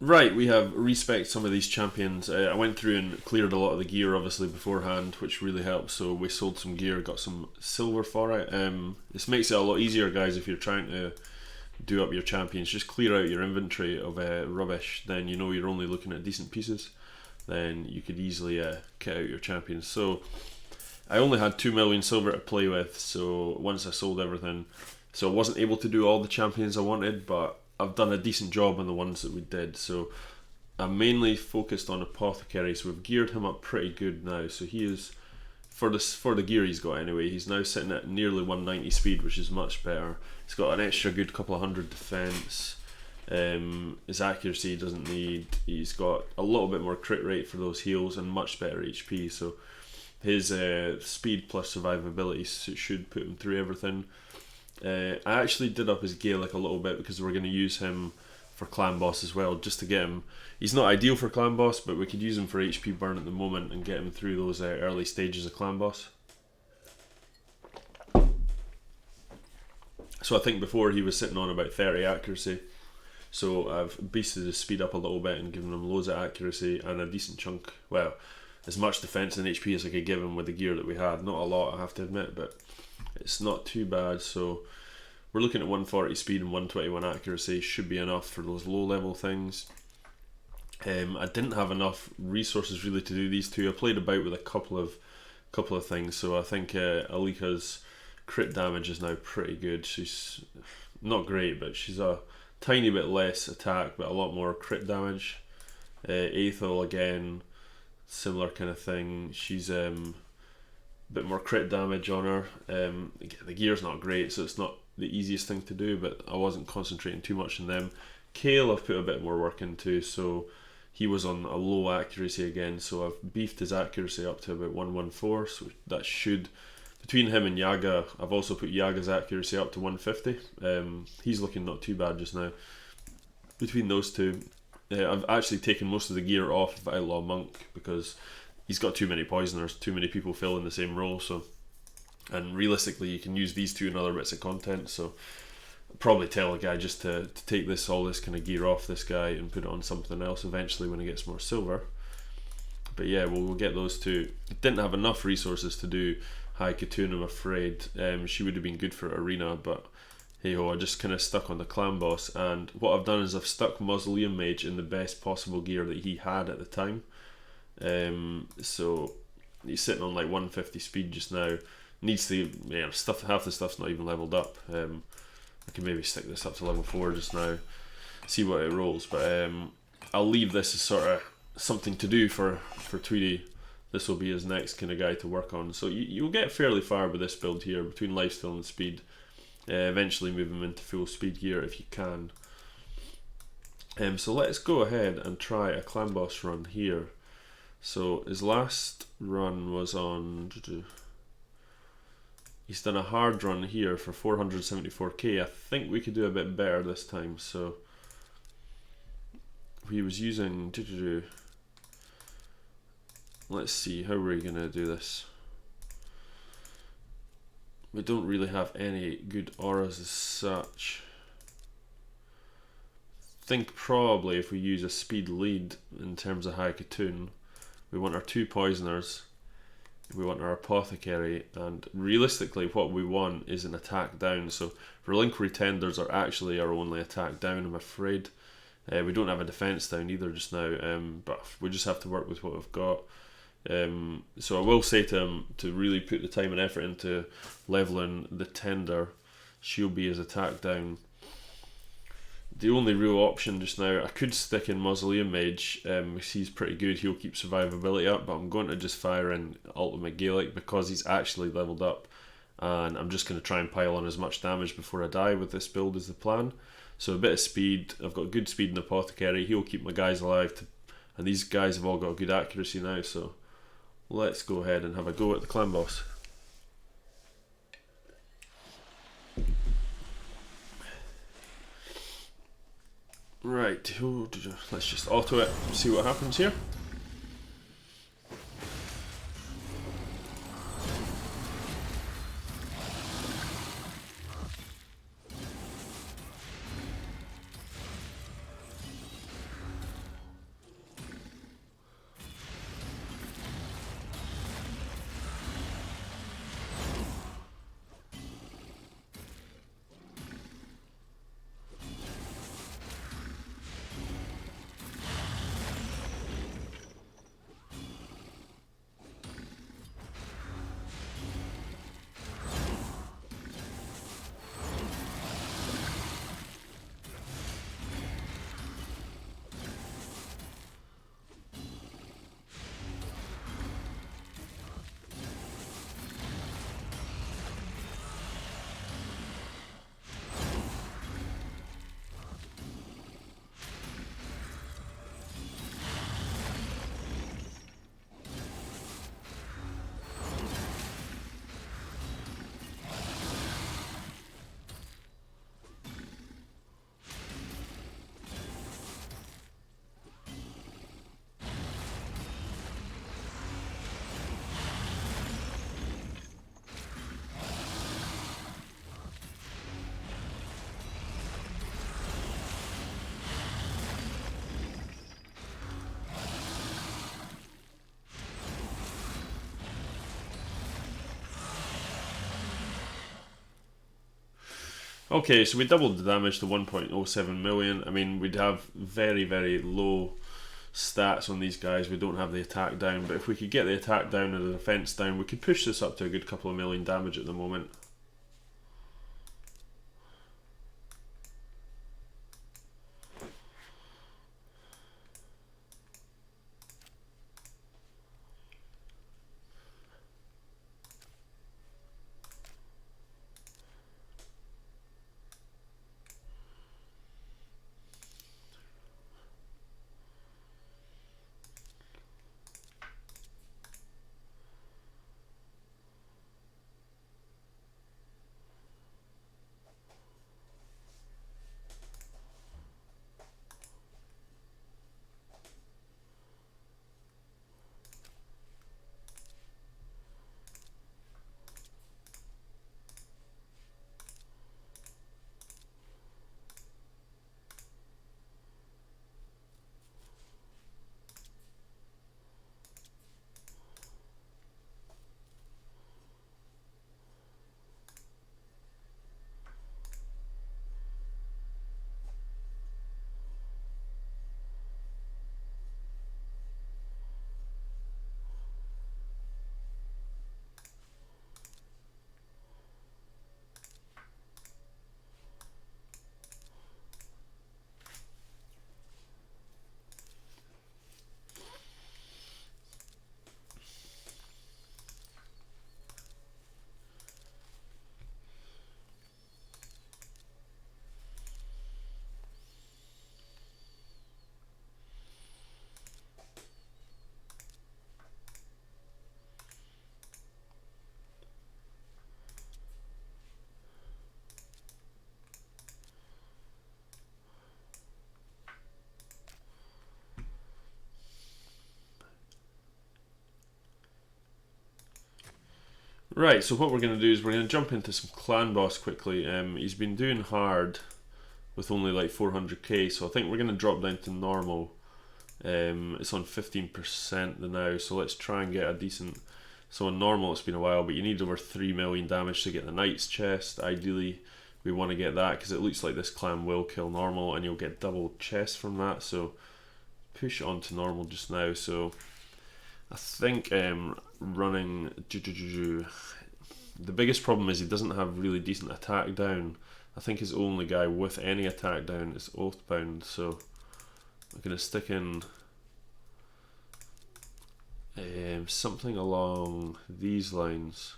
Right, we have respec some of these champions. I went through and cleared a lot of the gear obviously beforehand, which really helped. So we sold some gear, got some silver for it. This makes it a lot easier, guys, if you're trying to do up your champions. Just clear out your inventory of rubbish, then you know you're only looking at decent pieces. Then you could easily kit out your champions. So I only had 2 million silver to play with, so once I sold everything, so I wasn't able to do all the champions I wanted, but I've done a decent job on the ones that we did. So I'm mainly focused on Apothecary, so we've geared him up pretty good now. So he is, for the gear he's got anyway, he's now sitting at nearly 190 speed, which is much better. He's got an extra good couple of hundred defense. His accuracy he doesn't need. He's got a little bit more crit rate for those heals and much better HP. So his speed plus survivability should put him through everything. I actually did up his Gaelic a little bit because we're going to use him for clan boss as well, just to get him. He's not ideal for clan boss, but we could use him for HP burn at the moment and get him through those early stages of clan boss. So I think before he was sitting on about 30 accuracy, so I've boosted his speed up a little bit and given him loads of accuracy and a decent chunk, well, as much defense and HP as I could give him with the gear that we had. Not a lot, I have to admit, but it's not too bad. So we're looking at 140 speed and 121 accuracy, should be enough for those low level things. I didn't have enough resources really to do these two. I played about with a couple of things, so I think Alika's crit damage is now pretty good. She's not great, but she's a tiny bit less attack but a lot more crit damage. Aethel again, similar kind of thing. She's bit more crit damage on her. The gear's not great, so it's not the easiest thing to do, but I wasn't concentrating too much on them. Kale I've put a bit more work into, so he was on a low accuracy again, so I've beefed his accuracy up to about 114, so that should, between him and Yaga, I've also put Yaga's accuracy up to 150. He's looking not too bad just now. Between those two, I've actually taken most of the gear off of Outlaw Monk because he's got too many poisoners, too many people filling the same role. So, and realistically you can use these two in other bits of content, so I'll probably tell a guy just to take all this kind of gear off this guy and put it on something else eventually when he gets more silver. But yeah, we'll get those two. Didn't have enough resources to do High Katoon, I'm afraid. She would have been good for arena, but hey ho, I just kind of stuck on the clan boss, and what I've done is I've stuck Mausoleum Mage in the best possible gear that he had at the time. So he's sitting on like 150 speed just now. Needs to, half the stuff's not even leveled up. I can maybe stick this up to level 4 just now, see what it rolls, but I'll leave this as sort of something to do for Tweedy. This will be his next kind of guy to work on. So you'll get fairly far with this build here, between lifesteal and speed. Eventually move him into full speed gear if you can. So let's go ahead and try a clan boss run here. So his last run was on, he's done a hard run here for 474k. I think we could do a bit better this time. So he was using, let's see, how are we going to do this? We don't really have any good auras as such. Think probably if we use a speed lead in terms of High Katoon, we want our 2 poisoners, we want our apothecary, and realistically what we want is an attack down. So Relinquary Tenders are actually our only attack down, I'm afraid. We don't have a defense down either just now, but we just have to work with what we've got. So I will say to him to really put the time and effort into leveling the tender. She'll be his attack down. The only real option just now, I could stick in Mausoleum Mage, he's pretty good, he'll keep survivability up, but I'm going to just fire in Ultimate Gaelic because he's actually leveled up, and I'm just going to try and pile on as much damage before I die with this build is the plan. So a bit of speed, I've got good speed in Apothecary, he'll keep my guys alive, and these guys have all got good accuracy now, so let's go ahead and have a go at the clan boss. Right, let's just auto it and see what happens here. Okay, so we doubled the damage to 1.07 million. I mean, we'd have very, very low stats on these guys. We don't have the attack down, but if we could get the attack down and the defense down, we could push this up to a good couple of million damage at the moment. Right, so what we're going to do is we're going to jump into some clan boss quickly. He's been doing hard with only like 400k, so I think we're going to drop down to normal. It's on 15% now, so let's try and get a decent... So on normal it's been a while, but you need over 3 million damage to get the knight's chest. Ideally we want to get that because it looks like this clan will kill normal and you'll get double chest from that, so push on to normal just now. So I think running... The biggest problem is he doesn't have really decent attack down. I think his only guy with any attack down is Oathbound, so I'm going to stick in something along these lines.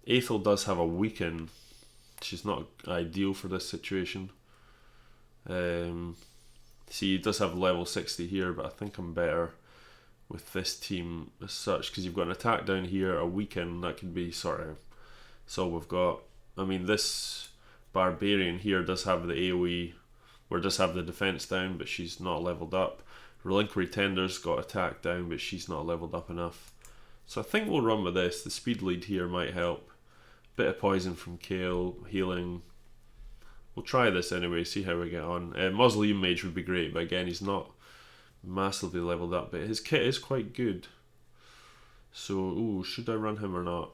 Aethel does have a weaken. She's not ideal for this situation. See, he does have level 60 here, but I think I'm better with this team as such, because you've got an attack down here, a weaken, that could be sort of, that's all we've got. I mean, this barbarian here does have the AoE, or does have the defense down, but she's not leveled up. Relinquary Tender's got attack down, but she's not leveled up enough. So I think we'll run with this. The speed lead here might help. Bit of poison from Kale, healing. We'll try this anyway, see how we get on. Mausoleum Mage would be great, but again, he's not massively leveled up, but his kit is quite good. So, ooh, should I run him or not?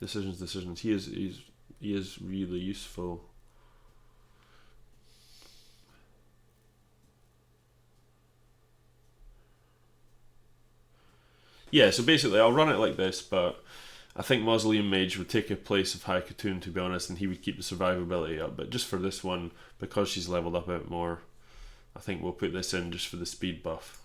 Decisions. He is really useful. Yeah, so basically I'll run it like this, but I think Mausoleum Mage would take a place of High Khotun, to be honest, and he would keep the survivability up. But just for this one, because she's leveled up a bit more, I think we'll put this in just for the speed buff.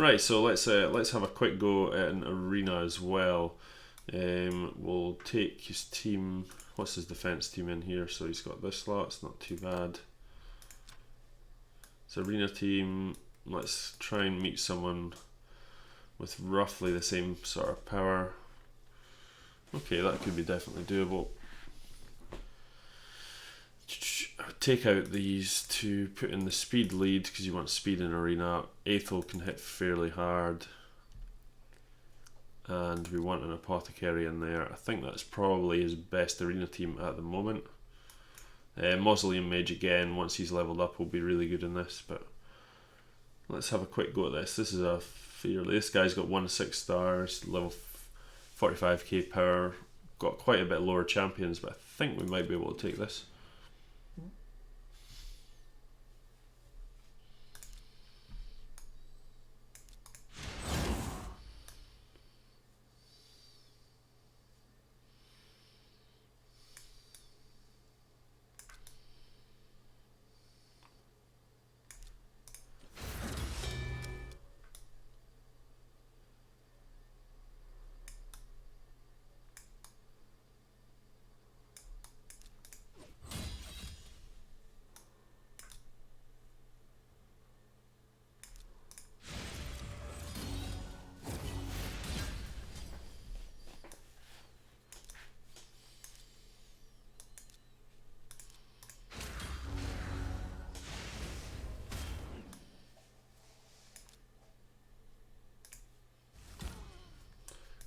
Right, so let's have a quick go at an arena as well. We'll take his team. What's his defense team in here? So he's got this lot. It's not too bad. It's arena team. Let's try and meet someone with roughly the same sort of power. Okay, that could be definitely doable. Take out these to put in the speed lead because you want speed in arena. Aethel can hit fairly hard. And we want an apothecary in there. I think that's probably his best arena team at the moment. Mausoleum Mage again, once he's leveled up, will be really good in this. But let's have a quick go at this. This is a fairly. This guy's got 1 6 stars, level 45k power. Got quite a bit lower champions, but I think we might be able to take this.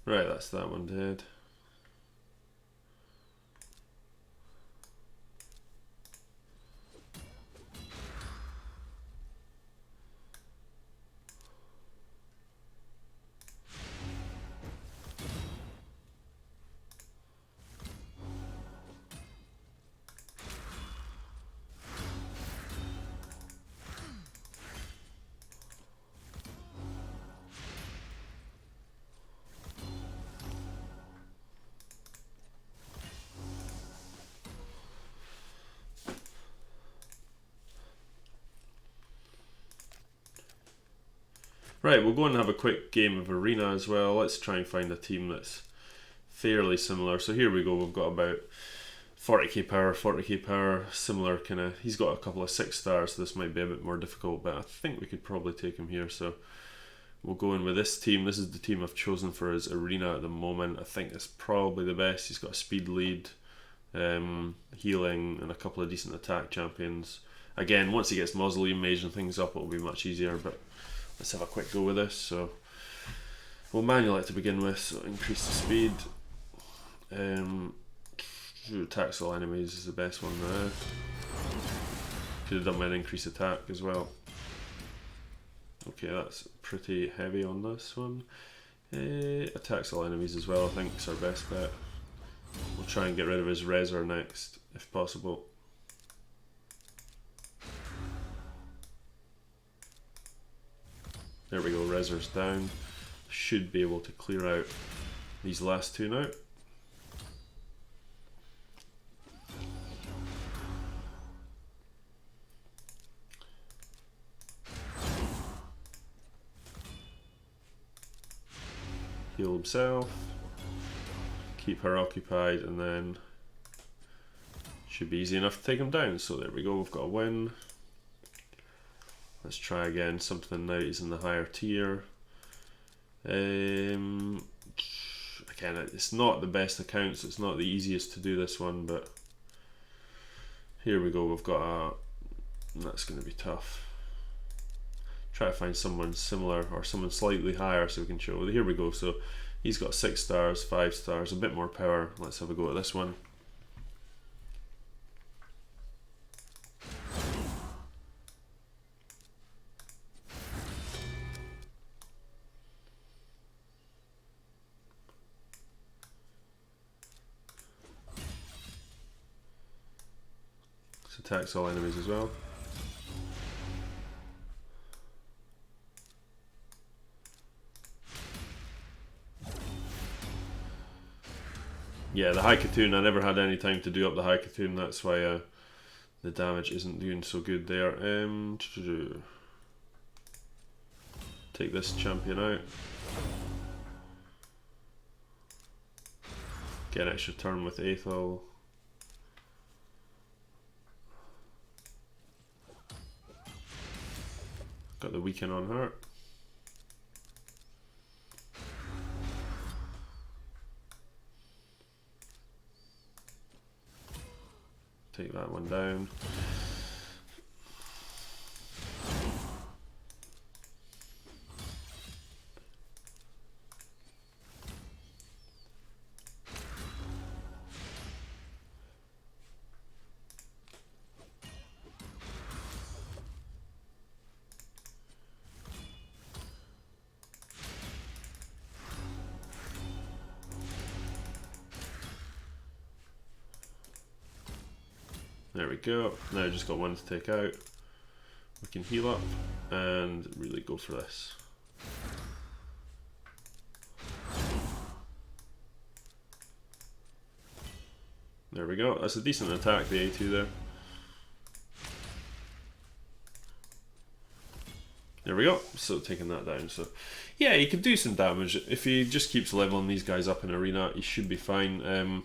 Right, that's that one dead. Right, we'll go and have a quick game of arena as well. Let's try and find a team that's fairly similar. So here we go, we've got about 40k power, similar kind of. He's got a couple of 6 stars, so this might be a bit more difficult, but I think we could probably take him here. So we'll go in with this team. This is the team I've chosen for his arena at the moment. I think it's probably the best. He's got a speed lead, healing, and a couple of decent attack champions. Again, once he gets Mausoleum Mage and things up, it'll be much easier, but let's have a quick go with this. So we'll manual it to begin with, so increase the speed. Attacks all enemies is the best one now. Could have done with an increased attack as well. Okay, that's pretty heavy on this one. Attacks all enemies as well, I think is our best bet. We'll try and get rid of his Reser next, if possible. There we go, Reser's down. Should be able to clear out these last two now. Heal himself. Keep her occupied, and then should be easy enough to take him down. So there we go, we've got a win. Let's try again, something now he's in the higher tier. Again, it's not the best accounts, it's not the easiest to do this one, but here we go, we've got a, that's going to be tough. Try to find someone similar or someone slightly higher so we can show. Here we go, so he's got 6 stars, 5 stars, a bit more power. Let's have a go at this one. Attacks all enemies as well. Yeah, the High Katoon, I never had any time to do up the High Katoon, that's why the damage isn't doing so good there. take this champion out. Get an extra turn with Aethel. Got the weaken on her. Take that one down. There we go. Now just got one to take out. We can heal up and really go for this. There we go. That's a decent attack, the A2 there. There we go. So taking that down. So yeah, he can do some damage. If he just keeps leveling these guys up in arena, he should be fine.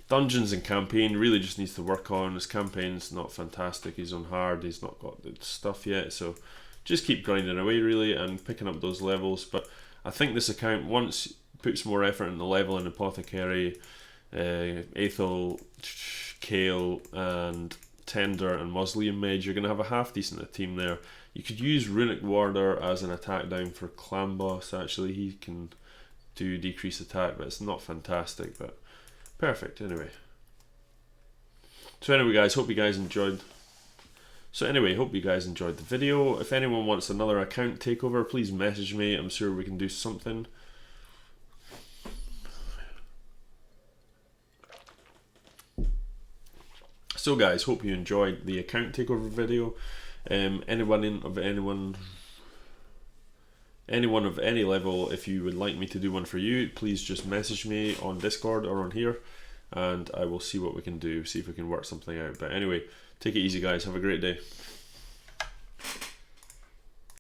Dungeons and campaign really just needs to work on. His campaign's not fantastic. He's on hard. He's not got the stuff yet. So just keep grinding away really and picking up those levels. But I think this account, once puts more effort in the leveling, Apothecary, Aethel, Kale, and Tender and Mausoleum Mage, you're going to have a half decent team there. You could use Runic Warder as an attack down for Clan Boss. Actually, he can do decrease attack, but it's not fantastic. But perfect anyway. So anyway guys, hope you guys enjoyed. Hope you guys enjoyed the video. If anyone wants another account takeover, please message me. I'm sure we can do something. So guys, hope you enjoyed the account takeover video. Anyone of any level, if you would like me to do one for you, please just message me on Discord or on here, and I will see what we can do, see if we can work something out. But anyway, take it easy guys, have a great day.